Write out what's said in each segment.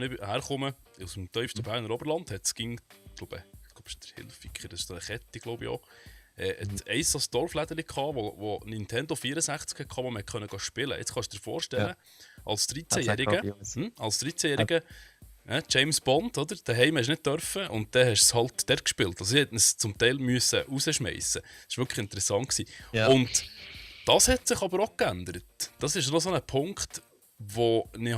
ich herkomme, aus dem tiefsten Berner Oberland, hat es ging, ich glaube, es ist der Hilfiger, das ist eine Kette, glaube ich auch. Eins das Dorfläden gehabt, wo Nintendo 64 hatte, wo man spielen konnte. Jetzt kannst du dir vorstellen, als 13-Jähriger, James Bond, oder? Daheim hast du nicht dürfen und dann hast du es halt dort gespielt. Also, sie hätten es zum Teil müssen rausschmeissen. Das war wirklich interessant. Ja. Und das hat sich aber auch geändert. Das ist noch so ein Punkt, wo ich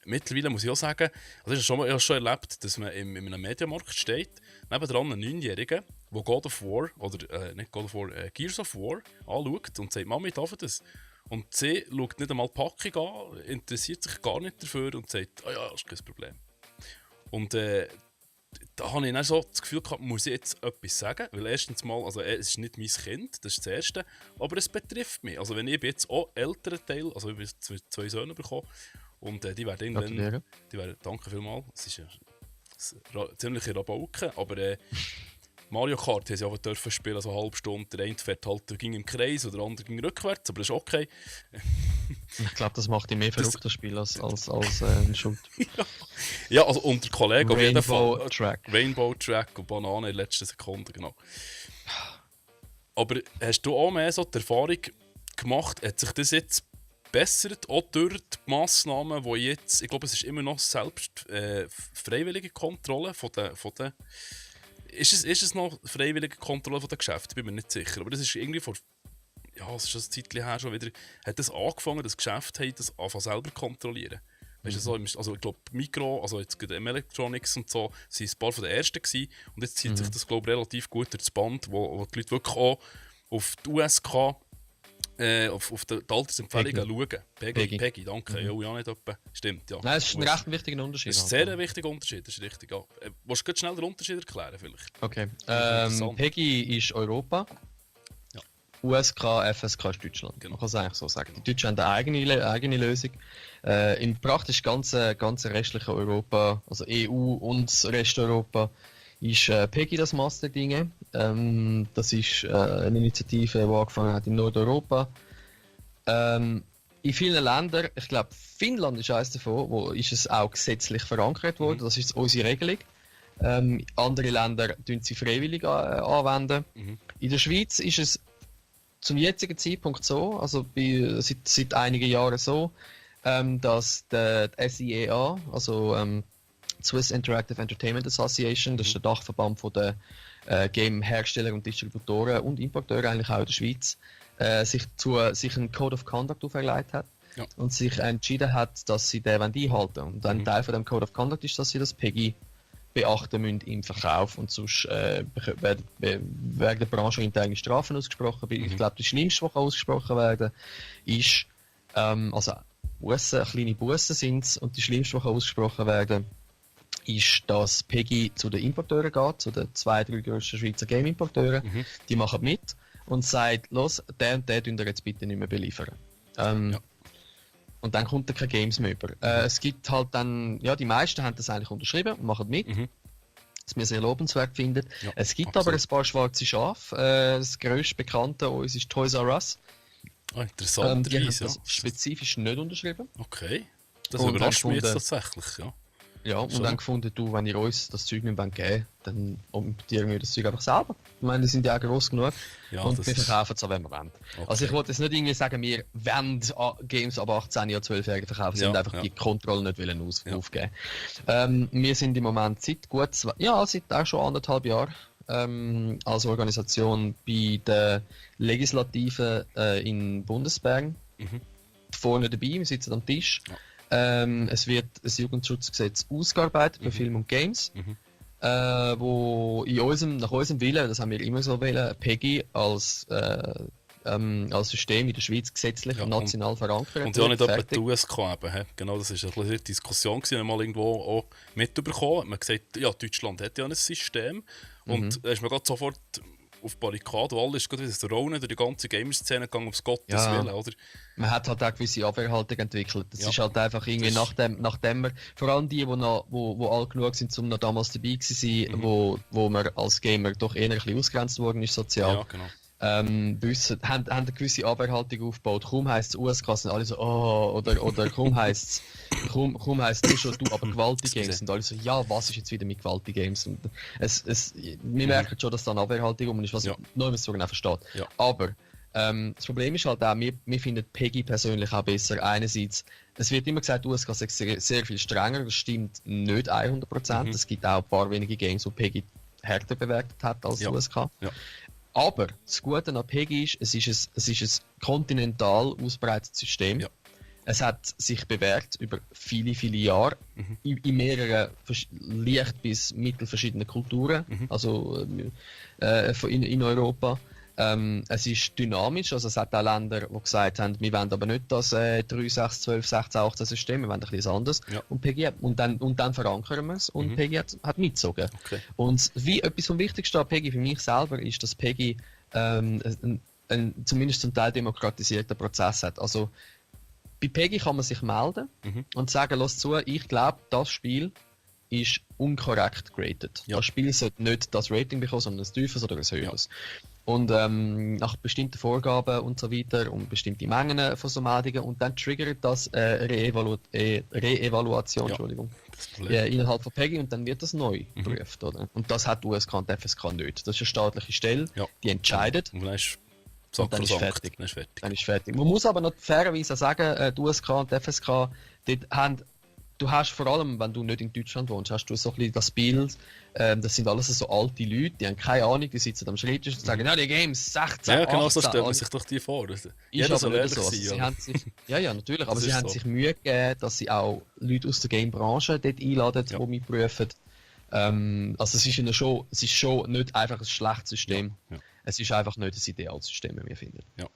mittlerweile muss ich auch sagen, also ich habe schon erlebt, dass man in einem Mediamarkt steht, nebendran einen 9-Jährigen, der God of War, oder nicht God of War, Gears of War anschaut und sagt, Mami, darf ich das? Und sie schaut nicht einmal die Packung an, interessiert sich gar nicht dafür und sagt, ja, das ist kein Problem. Und da habe ich dann so das Gefühl gehabt, muss ich jetzt etwas sagen? Weil erstens mal, also es ist nicht mein Kind, das ist das Erste, aber es betrifft mich. Also wenn ich jetzt auch älteren Teil, also ich habe 2 Söhne bekommen und die werden irgendwann, danke vielmals, es ist eine ziemliche Rabauke, aber Mario Kart haben sie auch dürfen spielen, so eine halbe Stunde. Der eine fährt halt ging im Kreis oder der andere ging rückwärts, aber das ist okay. Ich glaube, das macht ihn mehr verrückt, das Spiel, als ein Shooter. Ja, also unter Kollegen auf jeden Fall. Rainbow Track und Banane in der letzten Sekunde, genau. Aber hast du auch mehr so die Erfahrung gemacht, hat sich das jetzt bessert, auch durch die Massnahmen, die jetzt, ich glaube, es ist immer noch selbst freiwillige Kontrolle von den ist es noch freiwillige Kontrolle von den Geschäften? Bin mir nicht sicher. Aber das ist irgendwie es ist schon ein Zeitchen her schon wieder, hat das angefangen, das Geschäft hat das angefangen selber kontrollieren. Weißt du, also ich glaube, Micro, also jetzt gerade Electronics und so, sind ein paar von den ersten gewesen. Und jetzt zieht sich das, glaube ich, relativ gut durch das Band, wo die Leute wirklich auch auf die USK, auf die Altersempfehlungen schauen. Peggy, danke. Ja, nicht etwa. Stimmt, ja. Nein, es ist ein recht wichtiger Unterschied. Das ist ein sehr wichtiger Unterschied, das ist richtig. Ja. Willst du schnell den Unterschied erklären vielleicht? Okay. Peggy ist Europa. Ja. USK, FSK ist Deutschland. Genau. Man kann es eigentlich so sagen. Die Deutschen haben eine eigene Lösung. Im praktisch ganze restliche Europa, also EU und das Rest Europa, ist Peggy das Master-Ding. Das ist eine Initiative, die angefangen hat in Nordeuropa. In vielen Ländern, ich glaube Finnland ist eines davon, wo ist es auch gesetzlich verankert worden. Das ist unsere Regelung. Andere Länder tun sie freiwillig anwenden. In der Schweiz ist es zum jetzigen Zeitpunkt so, also seit einigen Jahren so, dass die SIEA, also Swiss Interactive Entertainment Association, das ist der Dachverband von der Game-Hersteller und Distributoren und Importeure eigentlich auch in der Schweiz, sich einen Code of Conduct auferlegt hat und sich entschieden hat, dass sie den einhalten wollen. Und ein Teil von dem Code of Conduct ist, dass sie das Peggy beachten müssen im Verkauf und sonst werden der Branche interne Strafen ausgesprochen. Ich glaube, das Schlimmste, was ausgesprochen werden ist, also Bussen, kleine Bussen sind es, und die Schlimmste, die ausgesprochen werden, ist, dass Peggy zu den Importeuren geht, zu den 2-3 grössten Schweizer Game-Importeuren. Die machen mit und sagen, los, der und der dürft ihr jetzt bitte nicht mehr beliefern. Und dann kommt da keine Games mehr über. Es gibt halt dann, die meisten haben das eigentlich unterschrieben und machen mit. Was wir sehr lobenswert finden. Ja, es gibt absolut. aber ein paar schwarze Schafe. Das grösste Bekannte an uns ist Toys R Us. Interessant. Die haben das spezifisch nicht unterschrieben. Okay. Das Und überrascht mich jetzt dann tatsächlich, ja. Ja, und dann gefunden, wenn ihr uns das Zeug nicht geben wollt, dann importieren wir das Zeug einfach selber. Ich meine, die sind ja auch gross genug und wir verkaufen es auch, wenn wir wollen. Okay. Also ich wollte jetzt nicht irgendwie sagen, wir wollen Games ab 18 oder 12-Jährigen verkaufen, sind einfach die Kontrolle nicht aufgeben. Wir sind im Moment seit auch schon 1,5 Jahren als Organisation bei der Legislative in Bundesbern vorne dabei, wir sitzen am Tisch. Es wird ein Jugendschutzgesetz ausgearbeitet für Film und Games, wo nach unserem Willen, das haben wir immer so wollen, Peggy als System in der Schweiz gesetzlich und national verankert. Und ja nicht etwa die USK eben. Genau, das war eine Diskussion, die wir mal irgendwo auch mitbekommen. Man hat gesagt, ja, Deutschland hat ja ein System. Und da ist man gerade sofort auf Barrikaden, und alles ist gerade wieder Raunen durch die ganze Gamer-Szene gegangen, aufs Gottes Willen, oder? Man hat halt auch gewisse Abwehrhaltung entwickelt. Das ist halt einfach irgendwie nachdem wir, vor allem die, wo alt genug sind, um noch damals dabei zu sein, wo man als Gamer doch eher ein bisschen ausgegrenzt worden ist sozial. Ja, genau. haben eine gewisse Abwehrhaltung aufgebaut. Kaum heisst es USK, sind alle so, oh, oder kaum heisst es schon, du, aber Gewaltig Games, sind alle so, ja, was ist jetzt wieder mit Gewaltig Games? Und wir merken schon, dass da eine Abwehrhaltung rum ist, was ich noch sogar versteht. Ja. Aber das Problem ist halt auch, wir finden Peggy persönlich auch besser. Einerseits, es wird immer gesagt, USK sei sehr viel strenger, das stimmt nicht 100%. Es gibt auch ein paar wenige Games, wo Peggy härter bewertet hat als USK. Ja. Aber das Gute an Peggy ist, es ist ein kontinental ausbreitetes System. Ja. Es hat sich bewährt über viele, viele Jahre in mehreren leicht bis mittelverschiedenen Kulturen, also in Europa. Es ist dynamisch, also es hat auch Länder, die gesagt haben, wir wollen aber nicht das 3, 6, 12, 16, 18 System, wir wollen ein bisschen anderes. Ja. Und dann verankern wir es und Peggy hat mitgezogen. Okay. Und wie etwas vom Wichtigsten an Peggy für mich selber ist, dass Peggy zumindest zum Teil demokratisierten Prozess hat. Also bei Peggy kann man sich melden und sagen, lass zu, ich glaube, das Spiel ist unkorrekt geratet. Ja. Das Spiel sollte nicht das Rating bekommen, sondern ein tieferes oder ein höheres. Ja. Und nach bestimmten Vorgaben und so weiter und bestimmte Mengen von so Meldungen und dann triggert das Re-Evaluation Entschuldigung, innerhalb von Peggy und dann wird das neu geprüft. Oder? Und das hat USK und FSK nicht. Das ist eine staatliche Stelle, die entscheidet. Und dann ist fertig. Dann ist fertig. Man muss aber noch fairerweise sagen, die USK und die FSK, du hast vor allem, wenn du nicht in Deutschland wohnst, hast du so ein bisschen das Bild, das sind alles so alte Leute, die haben keine Ahnung, die sitzen am Schreibtisch und sagen, die Games 16, ja, genau 18, so stellt man sich doch die vor. Jeder soll ehrlich sein. Sie haben sich, ja, natürlich, aber sie haben sich Mühe gegeben, dass sie auch Leute aus der Game-Branche dort einladen, die mitprüfen. Also es ist schon nicht einfach ein schlechtes System. Es ist einfach nicht das Idealsystem, wie wir finden. Ja.